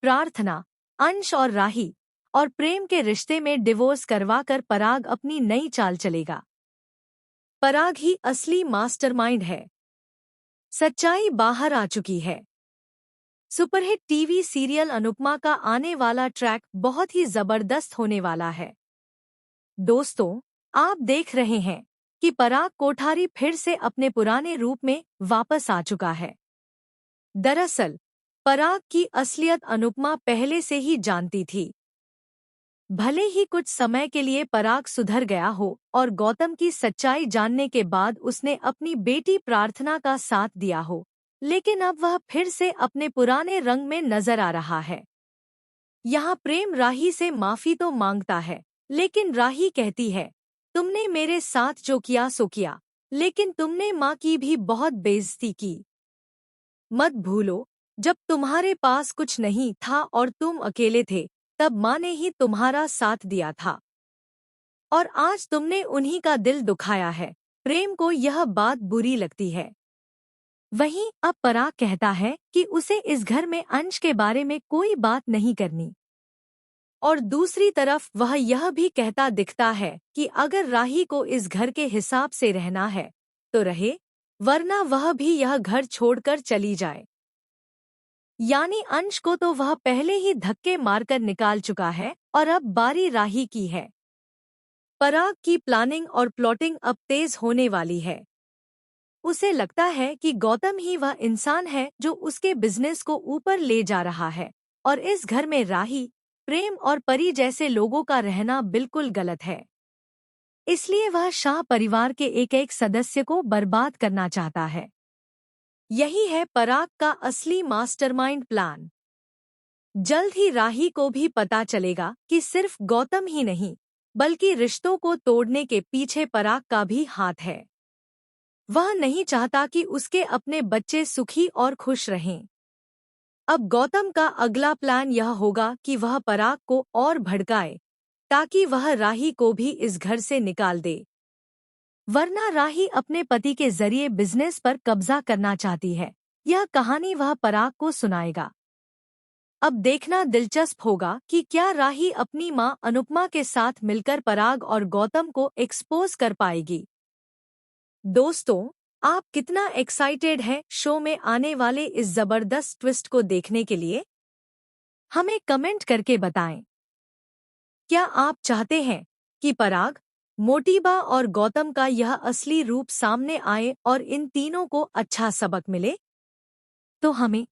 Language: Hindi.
प्रार्थना, अंश और राही और प्रेम के रिश्ते में डिवोर्स करवाकर पराग अपनी नई चाल चलेगा। पराग ही असली मास्टरमाइंड है। सच्चाई बाहर आ चुकी है। सुपरहिट टीवी सीरियल अनुपमा का आने वाला ट्रैक बहुत ही जबरदस्त होने वाला है। दोस्तों, आप देख रहे हैं कि पराग कोठारी फिर से अपने पुराने रूप में वापस आ चुका है। दरअसल, पराग की असलियत अनुपमा पहले से ही जानती थी। भले ही कुछ समय के लिए पराग सुधर गया हो और गौतम की सच्चाई जानने के बाद उसने अपनी बेटी प्रार्थना का साथ दिया हो, लेकिन अब वह फिर से अपने पुराने रंग में नजर आ रहा है। यहाँ प्रेम राही से माफी तो मांगता है, लेकिन राही कहती है, तुमने मेरे साथ जो किया सो किया, लेकिन तुमने माँ की भी बहुत बेइज्जती की। मत भूलो, जब तुम्हारे पास कुछ नहीं था और तुम अकेले थे, तब माँ ने ही तुम्हारा साथ दिया था। और आज तुमने उन्हीं का दिल दुखाया है। प्रेम को यह बात बुरी लगती है। वहीं अब पराग कहता है कि उसे इस घर में अंश के बारे में कोई बात नहीं करनी। और दूसरी तरफ वह यह भी कहता दिखता है कि अगर राही को इस घर के हिसाब से रहना है तो रहे, वरना वह भी यह घर छोड़कर चली जाए। यानी अंश को तो वह पहले ही धक्के मारकर निकाल चुका है और अब बारी राही की है। पराग की प्लानिंग और प्लॉटिंग अब तेज होने वाली है। उसे लगता है कि गौतम ही वह इंसान है जो उसके बिजनेस को ऊपर ले जा रहा है और इस घर में राही, प्रेम और परी जैसे लोगों का रहना बिल्कुल गलत है। इसलिए वह शाह परिवार के एक एक सदस्य को बर्बाद करना चाहता है। यही है पराग का असली मास्टरमाइंड प्लान। जल्द ही राही को भी पता चलेगा कि सिर्फ गौतम ही नहीं, बल्कि रिश्तों को तोड़ने के पीछे पराग का भी हाथ है। वह नहीं चाहता कि उसके अपने बच्चे सुखी और खुश रहें। अब गौतम का अगला प्लान यह होगा कि वह पराग को और भड़काए, ताकि वह राही को भी इस घर से निकाल दे। वरना राही अपने पति के जरिए बिजनेस पर कब्जा करना चाहती है। यह कहानी वह पराग को सुनाएगा। अब देखना दिलचस्प होगा कि क्या राही अपनी मां अनुपमा के साथ मिलकर पराग और गौतम को एक्सपोज कर पाएगी। दोस्तों, आप कितना एक्साइटेड हैं शो में आने वाले इस जबरदस्त ट्विस्ट को देखने के लिए? हमें कमेंट करके बताएं। क्या आप चाहते हैं कि पराग, मोटीबा और गौतम का यह असली रूप सामने आए और इन तीनों को अच्छा सबक मिले? तो हमें